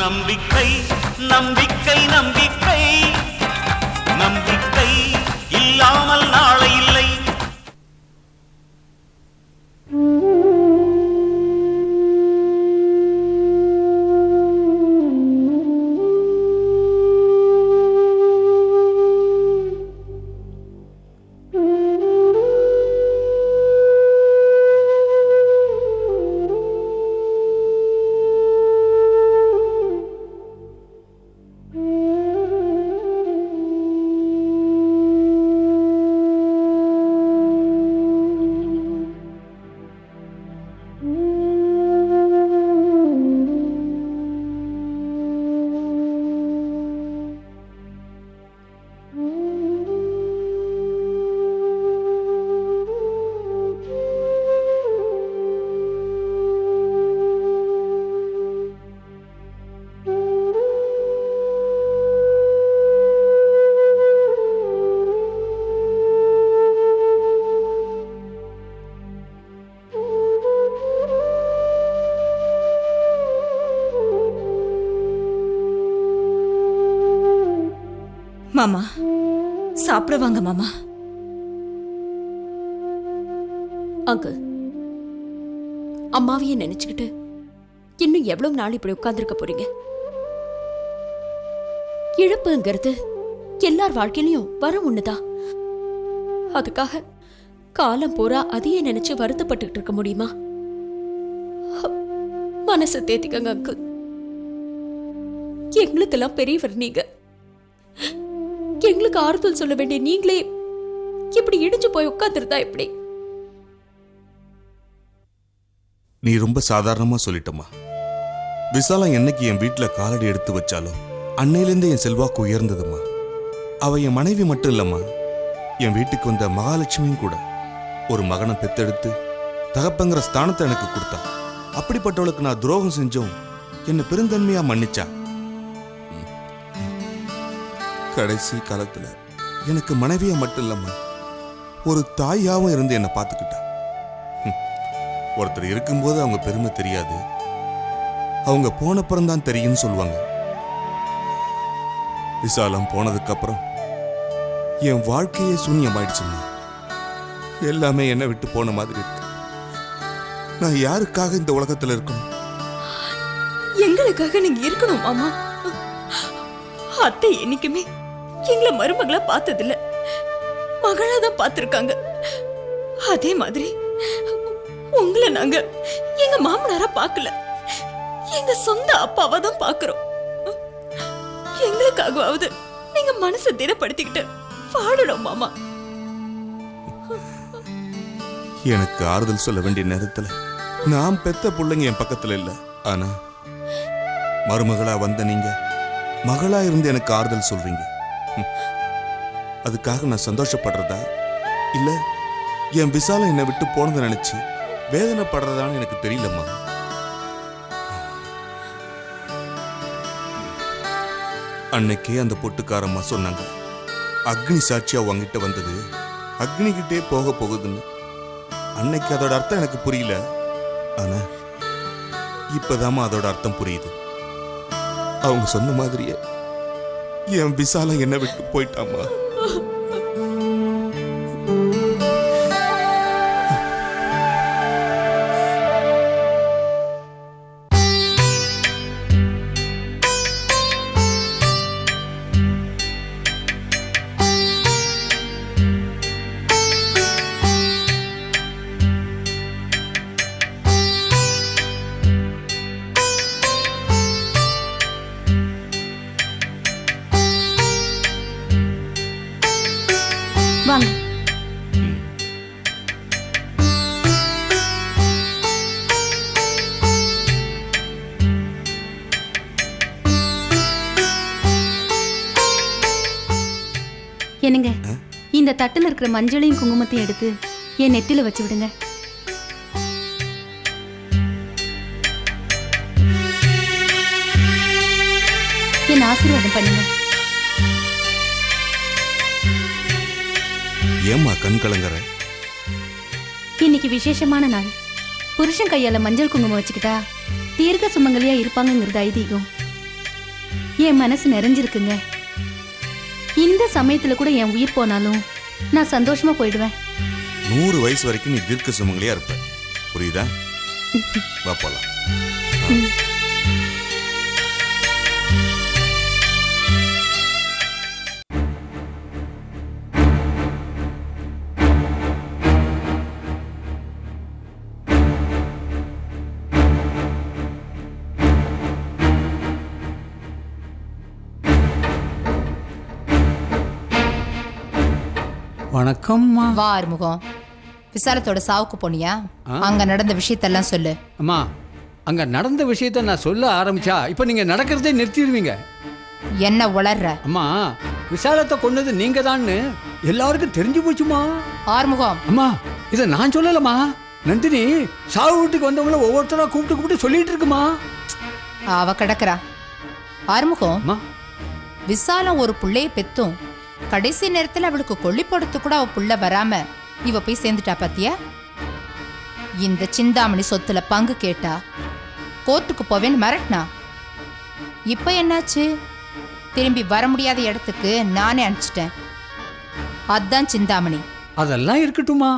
நம்பிக்கை நம்பிக்கை நம்பிக்கை நம்பிக்கை இல்லாமல் நாளை இல்லை. மாமா சாப்பிட வாங்க மாமா. அங்கிள், அம்மாவையே நினைச்சுக்கிட்டு இன்னும் எவ்வளவு நாள் இப்படி உட்கார்ந்துருக்க போறீங்க? இழப்புங்கிறது எல்லார் வாழ்க்கையிலையும் வர ஒண்ணுதான். அதுக்காக காலம் பூரா அதையே நினைச்சு வருத்தப்பட்டு இருக்க முடியுமா? மனசை தேத்திக்கங்க அங்கிள். எங்களுக்கெல்லாம் பெரியவர் நீங்க. எங்களுக்கு ஆறுதல் சொல்ல வேண்டிய நீங்களே இப்படி இடிஞ்சு போய் உட்கார்ந்துருந்தா எப்படி? நீ ரொம்ப சாதாரணமா சொல்லிட்டம்மா. விசாலா என்னைக்கு என் வீட்டுல காலடி எடுத்து வச்சாலும் அன்னையிலேருந்து என் செல்வாக்கு உயர்ந்ததுமா. அவ என் மனைவி மட்டும் இல்லம்மா, என் வீட்டுக்கு வந்த மகாலட்சுமியும் கூட. ஒரு மகனை பெத்தெடுத்து தகப்பங்கிற ஸ்தானத்தை எனக்கு கொடுத்தா. அப்படிப்பட்டவளுக்கு நான் துரோகம் செஞ்சோம் என்னை பெருந்தன்மையா மன்னிச்சா. கடைசி காலத்துல எனக்கு மனைவியா மட்டும் இல்லம்மா, ஒரு தாயாவும் இருந்து என்னை பார்த்துக்கிட்டா. ஒருத்தர் இருக்கும்போது அவங்க பெருமை தெரியாது, அவங்க போனப்புறம்தான் தெரியும்னு சொல்லுவாங்க. விசாலம் போனதுக்கு அப்புறம் என் வாழ்க்கையே சூன்யமாயிடுச்சுமா. எல்லாமே என்னை விட்டு போன மாதிரி இருக்கு. நான் யாருக்காக இந்த உலகத்துல இருக்கணும்? எங்களுக்காக நீங்க இருக்கணும் மாமா. அத்தை என்னைக்குமே எங்களை மருமகளா பார்த்ததில்ல, மகளாதான் பார்த்திருக்காங்க. அதே மாதிரி உங்களை நாங்க எங்க மாமனாரா பார்க்கல, எங்க சொந்த அப்பாவா தான் பார்க்கிறோம். எங்களுக்காகவாவது நீங்க மனசை திடப்படுத்திக்கிட்டு வாழணும் மாமா. எனக்கு ஆறுதல் சொல்ல வேண்டிய நேரத்துல நான் பெத்த பிள்ளைங்க என் பக்கத்துல இல்ல. ஆனா மருமகளா வந்த நீங்க மகளா இருந்து எனக்கு ஆறுதல் சொல்றீங்க. அதுக்காக நான் சந்தோஷப்படுறதா இல்ல என் விசாலம் என்னை விட்டு போனதை நினைச்சு வேதனைப்படுறதான்னு எனக்கு தெரியலம்மா. அன்னைக்கே அந்த பொட்டுக்காரம்மா சொன்னாங்க, அக்னி சாட்சியா உங்ககிட்ட வந்தது அக்னிகிட்டே போக போகுதுன்னு. அன்னைக்கு அதோட அர்த்தம் எனக்கு புரியல, ஆனா இப்பதாமா அதோட அர்த்தம் புரியுது. அவங்க சொன்ன மாதிரியே என் விசாலம் என்ன விட்டு போயிட்டாமா. வாங்க. என்னங்க, இந்த தட்டுல இருக்கிற மஞ்சளையும் குங்குமத்தையும் எடுத்து என் நெத்தில வச்சு விடுங்க. என் ஆசீர்வாதம் பண்ணுங்க. ஏம்மா கண் கலங்குற? இன்னைக்கு விசேஷமான நாள். புருஷன் கையால மஞ்சள் குங்குமம் வச்சுக்கிட்டா தீர்க்க சுமங்கலியா இருப்பாங்கங்கிறது ஐதீகம். என் மனசு நிறைஞ்சிருக்குங்க. இந்த சமயத்துல கூட என் உயிர் போனாலும் நான் சந்தோஷமா போயிடுவேன். 100 வயசு வரைக்கும் நீ தீர்க்க சுமங்கலியா இருப்ப, புரியுதா? வா போலாம். வணக்கம்மா. வா ஆறுமுகம், விசாலத்தோட சாவுக்கு போனியா? அங்க நடந்த விஷயத்தெல்லாம் சொல்லு. அம்மா, அங்க நடந்த விஷயத்த நான் சொல்ல ஆரம்பிச்சா இப்ப நீங்க நடக்கிறதே நிறுத்திடுவீங்க. என்ன உளர்ற? அம்மா, விசாலத்தை கொன்னது நீங்க தான்னு எல்லாருக்கும் தெரிஞ்சு போச்சுமா. ஆறுமுகம், அம்மா, இதை நான் சொல்லலம்மா. நந்தினி சாவு வீட்டுக்கு வந்தவங்கள ஒவ்வொருத்தரா கூப்பிட்டு சொல்லிட்டு இருக்குமா. அவ கிடக்குறா. ஆறுமுகம், அம்மா, விசாலம் ஒரு புள்ளைய பெத்தும் கடைசி நேரத்துல அவளுக்கு கொல்லி போடுறது கூட அவ புள்ள வராம இவ போய் சேர்ந்துட்டா பாத்தியா? இந்த சிந்தாமணி சொத்துல பங்கு கேட்டா கோர்ட்டுக்கு போவேன்னு மிரட்டினா. இப்ப என்னாச்சு? திரும்பி வர முடியாத இடத்துக்கு நானே அனுப்பிச்சிட்டேன். அதான் சிந்தாமணி. அதெல்லாம் இருக்கட்டுமா.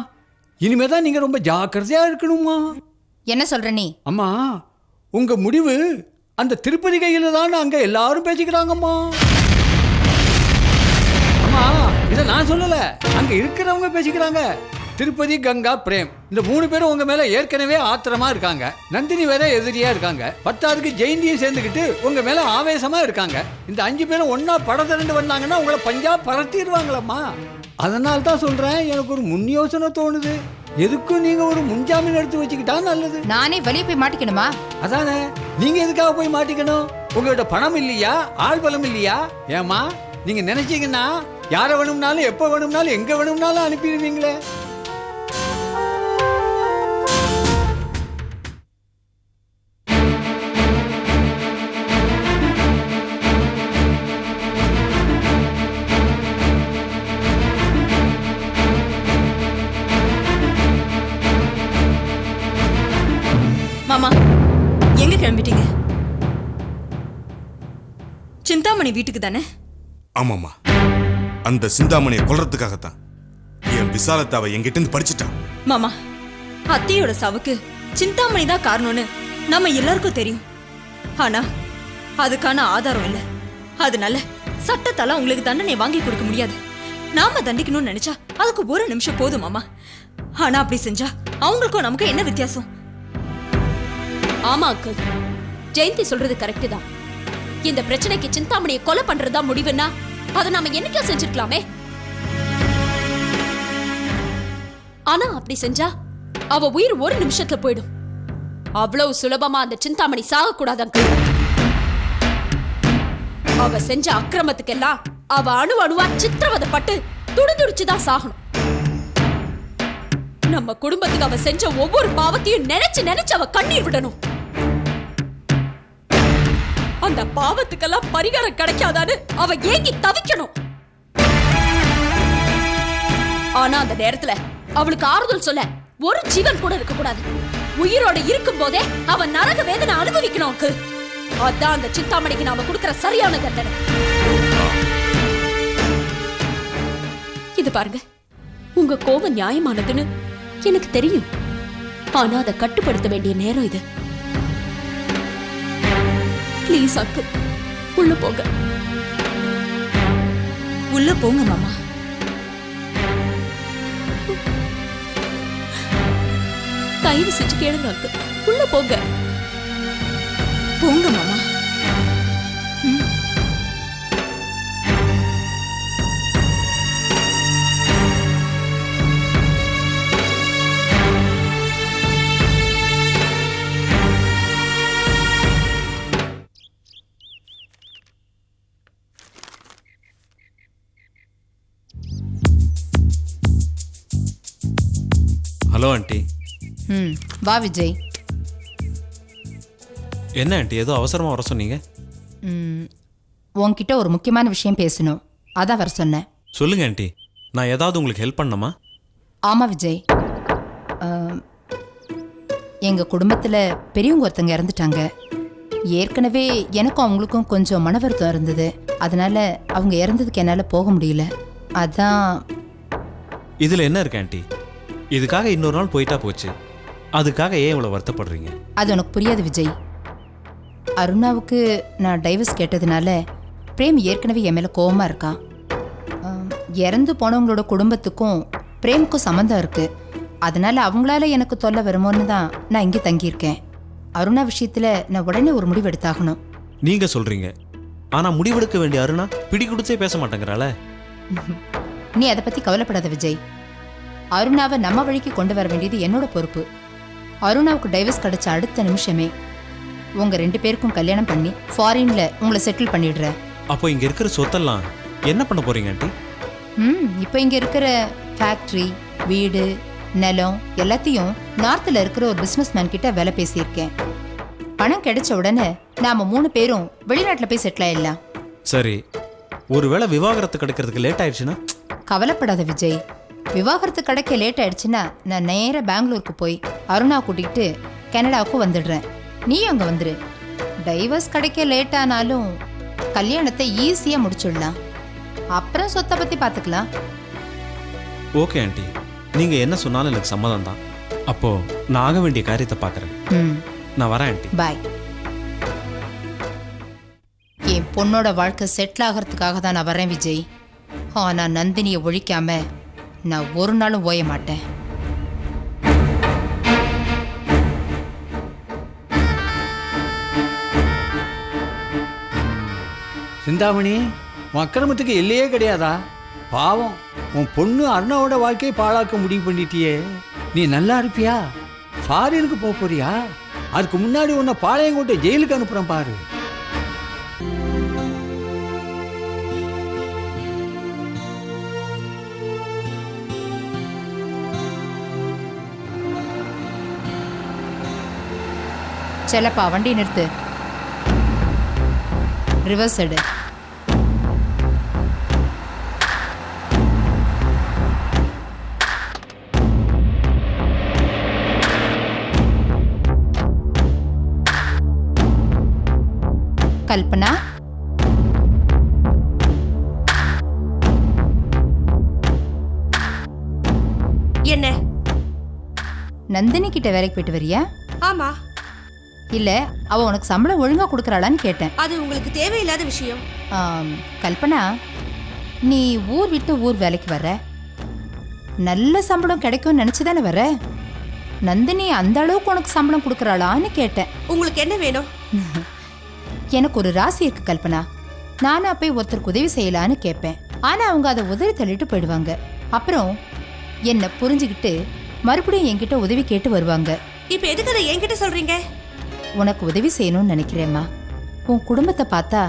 இனிமேதான் நீங்க ரொம்ப ஜாக்கிரதையா இருக்கணுமா. என்ன சொல்ற நீ? அம்மா, உங்க முடிவு அந்த திருப்பதி கையில தான் அங்க எல்லாரும் பேசிக்கிறாங்கம்மா. அம்மா, இதை நான் சொல்லல, அங்க இருக்கிறவங்க பேசிக்கிறாங்க. திருப்பதி, கங்கா, பிரேம் இந்த 3 பேரும் உங்க மேல ஏற்கனவே ஆத்திரமா இருக்காங்க. நந்தினி வேற எதிரியா இருக்காங்க. 10வது ஜெயந்தியும் சேர்ந்துக்கிட்டு உங்க மேல ஆவேசமா இருக்காங்க. இந்த 5 பேரும் ஒன்னா படத்திரண்டு வந்தாங்கன்னா உங்களை பஞ்சா பரத்திடுவாங்களம்மா. அதனால தான் சொல்றேன், எனக்கு ஒரு முன் யோசனை தோணுது. எதுக்கும் நீங்க ஒரு முன்ஜாமீன் எடுத்து வச்சுக்கிட்டா நல்லது. நானே வெளியே போய் மாட்டிக்கணுமா? அதானே, நீங்க எதுக்காக போய் மாட்டிக்கணும்? உங்கள்கிட்ட பணம் இல்லையா, ஆள் பலம் இல்லையா? ஏமா, நீங்க நினைச்சீங்கன்னா யாரை வேணும்னாலும் எப்ப வேணும்னாலும் எங்க வேணும்னாலும் அனுப்பிடுவீங்களே. மாமா, எங்க கிளம்பிட்டீங்க? சிந்தாமணி வீட்டுக்கு தானே? ஆமாம்மா, அந்த சிந்தாமணியை கொல்றதுக்காகத்தான் என் விசாலத்தை அவ என்கிட்ட இருந்து படிச்சுட்டான். மாமா, அத்தையோட சாவுக்கு சிந்தாமணி தான் காரணம்னு நம்ம எல்லாருக்கும் தெரியும். ஆனா அதுக்கான ஆதாரம் இல்ல. அதனால சட்டத்தால உங்களுக்கு தண்டனை வாங்கி கொடுக்க முடியாது. நாம தண்டிக்கணும்னு நினைச்சா அதுக்கு 1 நிமிஷம் போதும் மாமா. ஆனா அப்படி செஞ்சா அவங்களுக்கும் நமக்கு என்ன வித்தியாசம்? ஆமா அங்கிள், ஜெயந்தி சொல்றது கரெக்ட் தான். இந்த பிரச்சனைக்கு சிந்தாமணியை கொலை பண்றதா முடிவுன்னா அதை நாம என்னைக்கா செஞ்சிருக்கலாமே. ஆனா அப்படி செஞ்சா அவ உயிர் 1 நிமிஷத்துல போயிடும். அவ்வளவு சுலபமா அந்த சிந்தாமணி சாகக்கூடாது அங்கிள். அவ செஞ்ச அக்கிரமத்துக்கெல்லாம் அவ அணுவா சித்திரவதைப்பட்டு துடிதுடிச்சுதான் சாகணும். நம்ம குடும்பத்துக்கு அவ செஞ்ச ஒவ்வொரு பாவத்தையும் நினைச்சு அவ கண்ணீர் விடணும். அந்த பாவத்துக்கெல்லாம் பரிகாரம் கிடைக்காதான்னு அவ ஏங்கி தவிக்கணும். ஆனா அந்த நேரத்துல அவளுக்கு ஆறுதல் சொல்ல ஒரு ஜீவன் கூட இருக்க கூடாது. உயிரோட இருக்கும் போதே அவ நரக வேதனை அனுபவிக்கணும். அதான் அந்த சிந்தாமணிக்கு நாம கொடுக்கிற சரியான தண்டனை. இது பாருங்க, உங்க கோபம் நியாயமானதுன்னு எனக்கு தெரியும். ஆனா அதை கட்டுப்படுத்த வேண்டிய நேரம் இது. ப்ளீஸ் அங்கிள், உள்ள போங்க. உள்ள போங்க மாமா. தயவு செஞ்சு கேளுங்க அங்கிள், உள்ள போங்க. போங்க மாமா. Hello aunty. வா விஜய். என்ன ஆண்டி, ஏதோ அவசரமாக வர சொன்னீங்க? உன்கிட்ட ஒரு முக்கியமான விஷயம் பேசணும், அதான் வர சொன்னேன். சொல்லுங்க ஆண்டி, நான் ஏதாவது உங்களுக்கு ஹெல்ப் பண்ணணுமா? ஆமா விஜய், எங்கள் குடும்பத்தில் பெரியவங்க ஒருத்தங்க இறந்துட்டாங்க. ஏற்கனவே எனக்கும் அவங்களுக்கும் கொஞ்சம் மன வருத்தம் இருந்தது. அதனால அவங்க இறந்ததுக்கு என்னால் போக முடியல. அதான். இதில் என்ன இருக்கு ஆண்டி? இதுக்காக இன்னொரு நாள் போயிட்டா போச்சு. அதுக்காக ஏன் இவ்வளோ வருத்தப்படுறீங்க? அது உனக்கு புரியாது விஜய். அருணாவுக்கு நான் டைவர்ஸ் கேட்டதுனால பிரேம் ஏற்கனவே என் மேலே கோவமாக இருக்கான். இறந்து போனவங்களோட குடும்பத்துக்கும் பிரேமுக்கும் சம்மந்தம் இருக்குது. அதனால அவங்களால எனக்கு தொல்லை வருமோன்னு தான் நான் இங்கே தங்கியிருக்கேன். அருணா விஷயத்தில் நான் உடனே ஒரு முடிவு எடுத்தாகணும். நீங்கள் சொல்கிறீங்க, ஆனால் முடிவெடுக்க வேண்டிய அருணா பிடி கொடுத்தே பேச மாட்டேங்கிறாள. நீ அதை பற்றி கவலைப்படாத விஜய். அருணாவை நம்ம வழிக்கு கொண்டு வர வேண்டியது என்னோட பொறுப்பு. அருணாவுக்கு டைவர்ஸ் கிடைச்ச அடுத்த நிமிஷமே உங்கள் 2 பேருக்கும் கல்யாணம் பண்ணி ஃபாரினில் உங்களை செட்டில் பண்ணிடுறேன். அப்போ இங்கே இருக்கிற சொத்தெல்லாம் என்ன பண்ண போகிறீங்க ஆண்டி? இப்போ இங்கே இருக்கிற ஃபேக்ட்ரி, வீடு, நிலம் எல்லாத்தையும் நார்த்தில் இருக்கிற ஒரு பிஸ்னஸ் மேன் கிட்ட வேலை பேசியிருக்கேன். பணம் கிடைச்ச உடனே நாம 3 பேரும் வெளிநாட்டில் போய் செட்டில் ஆயிடலாம். சரி, ஒருவேளை விவாகரத்து கிடைக்கிறதுக்கு லேட் ஆயிடுச்சுன்னா? கவலைப்படாத விஜய். விவாகரத்து கிடைக்க லேட் ஆயிடுச்சுன்னா நான் நேராக பெங்களூருக்கு போய் அருணா கூட்டிகிட்டு கனடாவுக்கு வந்துடுறேன். நீயும் அங்கே வந்துடு. டைவர்ஸ் கிடைக்க லேட் ஆனாலும் கல்யாணத்தை ஈஸியாக முடிச்சுடலாம். அப்புறம் சொத்தை பற்றி பார்த்துக்கலாம். ஓகே ஆண்டி, நீங்கள் என்ன சொன்னாலும் எனக்கு சம்மதம் தான். அப்போது நான் ஆக வேண்டிய காரியத்தை பார்க்குறேன். நான் வரேன் ஆண்டி. பாய். என் பொண்ணோட வாழ்க்கை செட்டில் ஆகிறதுக்காக தான் நான் வரேன் விஜய். ஆனால் நந்தினியை ஒழிக்காம நான் ஒரு நாளும் ஓய மாட்டேன். சிந்தாமணி, உன் அக்கிரமத்துக்கு எல்லையே கிடையாதா? பாவம், உன் பொண்ணு அருணாவோட வாழ்க்கையை பாழாக்க முடிவு பண்ணிட்டியே. நீ நல்லா இருப்பியா? ஃபாரினுக்கு போக போறியா? அதுக்கு முன்னாடி உன்னை பாளையங்கோட்டை ஜெயிலுக்கு அனுப்புறேன் பாரு. செல்லப்பா, வண்டி நிறுத்து. ரிவர்ஸ் எடு. கல்பனா, என்ன? நந்தினி கிட்ட வேலைக்கு போயிட்டு வரியா? ஆமா. இல்ல, அவ உனக்கு சம்பளம் ஒழுங்கா கொடுக்கறாளான்னு கேட்டேன். அது உங்களுக்கு தேவையில்லாத விஷயம். கல்பனா, நீ ஊர் விட்டு ஊர் வேலைக்கு வர்ற, நல்ல சம்பளம் கிடைக்கும்னு நினைச்சுதானே வர. நந்தினி அந்த அளவுக்கு உனக்கு சம்பளம் கொடுக்கறாளான்னு கேட்டேன். உங்களுக்கு என்ன வேணும்? எனக்கு ஒரு ராசி இருக்கு கல்பனா. நானா போய் ஒருத்தருக்கு உதவி செய்யலான்னு கேட்பேன். ஆனா அவங்க அதை உதவி தள்ளிட்டு போயிடுவாங்க. அப்புறம் என்ன புரிஞ்சுக்கிட்டு மறுபடியும் என்கிட்ட உதவி கேட்டு வருவாங்க. இப்ப எதுக்கு அதை என்கிட்ட சொல்றீங்க? உனக்கு உதவி செய்யணும்னு நினைக்கிறேம்மா. உன் குடும்பத்தை பார்த்தா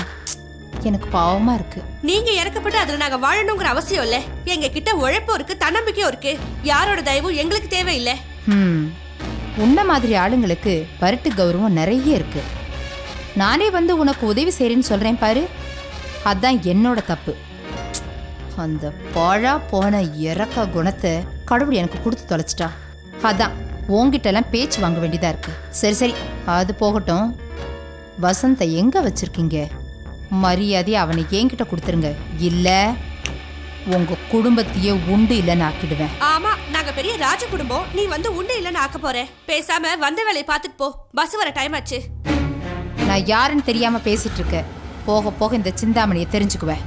எனக்கு பாவமா இருக்கு. நீங்க இறக்கப்பட்டு அதுல நாங்க வாழணுங்கிற அவசியம் இல்ல. எங்க கிட்ட உழைப்பும் இருக்கு, தன்னம்பிக்கையும் இருக்கு. யாரோட தயவும் எங்களுக்கு தேவையில்லை. உன்ன மாதிரி ஆளுங்களுக்கு பரட்டு கௌரவம் நிறைய இருக்கு. நானே வந்து உனக்கு உதவி செய்யறேன்னு சொல்றேன் பாரு, அதான் என்னோட தப்பு. அந்த பாழா போன இறக்க குணத்தை கடவுள் எனக்கு கொடுத்து தொலைச்சிட்டா. அதான் உங்ககிட்ட எல்லாம் பேச்சு வாங்க வேண்டியதா இருக்கு. சரி சரி, அது போகட்டும். வசந்தை எங்க வச்சிருக்கீங்க? மரியாதையை அவனை என்கிட்ட கொடுத்துருங்க, இல்ல உங்க குடும்பத்தையே உண்டு இல்லைன்னு ஆக்கிடுவேன். ஆமா, நாங்க பெரிய ராஜ குடும்பம். நீ வந்து உண்டு இல்லைன்னு ஆக்க போற. பேசாம வந்த வேலையை பார்த்துட்டு போ. பஸ் வர டைம் ஆச்சு. நான் யாருன்னு தெரியாம பேசிட்டு இருக்கேன். போக போக இந்த சிந்தாமணியை தெரிஞ்சுக்குவேன்.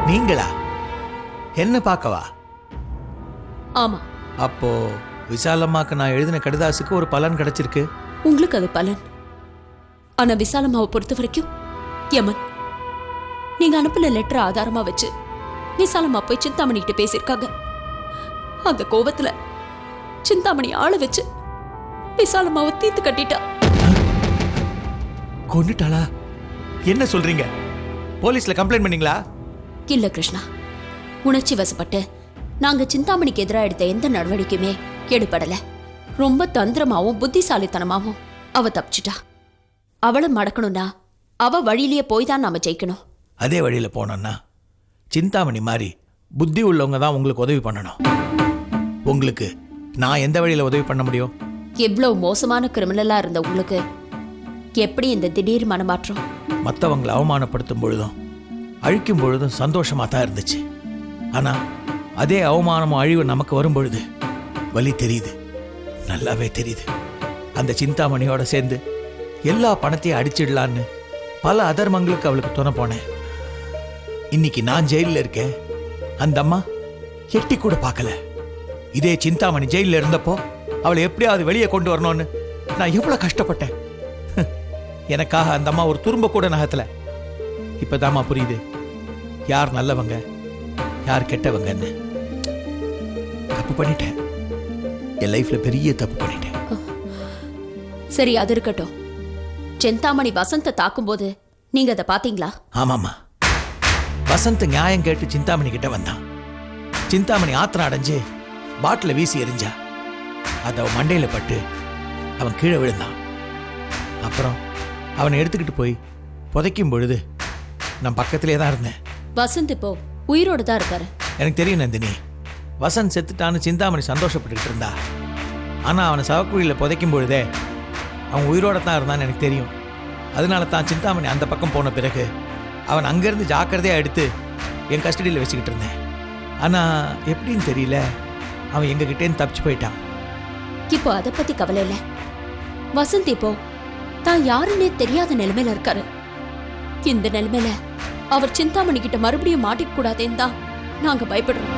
நீங்களா? என்ன பார்க்கவா? ஆமா. அப்போ விசாலம்மாக்கு நான் எழுதின கடிதாசுக்கு ஒரு பலன் கிடைச்சிருக்கு. உங்களுக்கு அது பலன். ஆனா விசாலம்மாவை பொறுத்த வரைக்கும் யமன். நீங்க அனுப்பின லெட்டர் ஆதாரமா வச்சு விசாலம்மா போய் சிந்தாமணி கிட்ட பேசியிருக்காங்க. அந்த கோபத்துல சிந்தாமணி ஆள வச்சு விசாலம்மாவை தீர்த்து கட்டிட்டா. கொன்னுட்டாளா? என்ன சொல்றீங்க? போலீஸ்ல கம்ப்ளைண்ட் பண்ணீங்களா? இல்ல கிருஷ்ணா, உணர்ச்சி வசப்பட்டு நாங்க சிந்தாமணிக்கு எதிராக எடுத்த எந்த நடவடிக்கையுமே எடுபடல. ரொம்ப தந்திரமாவும் புத்திசாலித்தனமாவும் அவ தப்பிச்சிட்டா. அவளை மடக்கணும்னா அவ வழியிலேயே போய் தான் நாம ஜெயிக்கணும். அதே வழியில போனோம்னா சிந்தாமணி மாதிரி புத்தி உள்ளவங்க தான் உங்களுக்கு உதவி பண்ணணும். உங்களுக்கு நான் எந்த வழியில உதவி பண்ண முடியும்? எவ்வளவு மோசமான கிரிமினலா இருந்த உங்களுக்கு எப்படி இந்த திடீர் மனமாற்றம்? மற்றவங்களை அவமானப்படுத்தும் பொழுதும் அழிக்கும் பொழுதும் சந்தோஷமா தான் இருந்துச்சு. ஆனா அதே அவமானமும் அழிவு நமக்கு வரும் பொழுது வலி தெரியுது, நல்லாவே தெரியுது. அந்த சிந்தாமணியோட சேர்ந்து எல்லா பணத்தையும் அடிச்சிடலான்னு பல அதர்மங்களுக்கு அவளுக்கு துணை போனேன். இன்னைக்கு நான் ஜெயிலில் இருக்கேன், அந்த அம்மா எட்டி கூட பார்க்கல. இதே சிந்தாமணி ஜெயிலில் இருந்தப்போ அவளை எப்படியாவது வெளியே கொண்டு வரணும்னு நான் எவ்வளவு கஷ்டப்பட்டேன். எனக்காக அந்த அம்மா ஒரு துரும்ப கூட நகத்துல. இப்பதாம்மா புரியுது யார் நல்லவங்க யார் கெட்டவங்கன்னு. தப்பு பண்ணிட்டேன், என் லைஃப்ல பெரிய தப்பு பண்ணிட்டேன். சரி, அது இருக்கட்டும். சிந்தாமணி வசந்த தாக்கும்போது நீங்க அதை பாத்தீங்களா? ஆமாம்மா, வசந்த் நியாயம் கேட்டு சிந்தாமணி கிட்ட வந்தான். சிந்தாமணி ஆத்திரம் அடைஞ்சு பாட்டில வீசி எறிஞ்சா. அது அவன் மண்டையில பட்டு அவன் கீழே விழுந்தான். அப்புறம் அவனை எடுத்துக்கிட்டு போய் புதைக்கும் பொழுது நான் பக்கத்திலே தான் இருந்தேன். வசந்த் இப்போ உயிரோடு தான் இருக்காரு. எனக்கு தெரியும் நந்தினி, வசந்த் செத்துட்டான்னு சிந்தாமணி சந்தோஷப்பட்டுக்கிட்டு இருந்தா. ஆனா அவனை சவக்குழியில் புதைக்கும் பொழுதே அவன் உயிரோட தான் இருந்தான்னு எனக்கு தெரியும். அதனால தான் சிந்தாமணி அந்த பக்கம் போன பிறகு அவன் அங்கேருந்து ஜாக்கிரதையாக எடுத்து என் கஸ்டடியில் வச்சுக்கிட்டு இருந்தேன். ஆனால் எப்படின்னு தெரியல, அவன் எங்ககிட்டேருந்து தப்பிச்சு போயிட்டான். இப்போ அதை பத்தி கவலை இல்லை. வசந்த் இப்போ தான் யாருன்னே தெரியாத நிலைமையில இருக்காரு. இந்த நிலைமையில அவர் சிந்தாமணி கிட்ட மறுபடியும் மாட்டிக்க கூடாதேன்னு தான் நாங்க பயப்படுறோம்.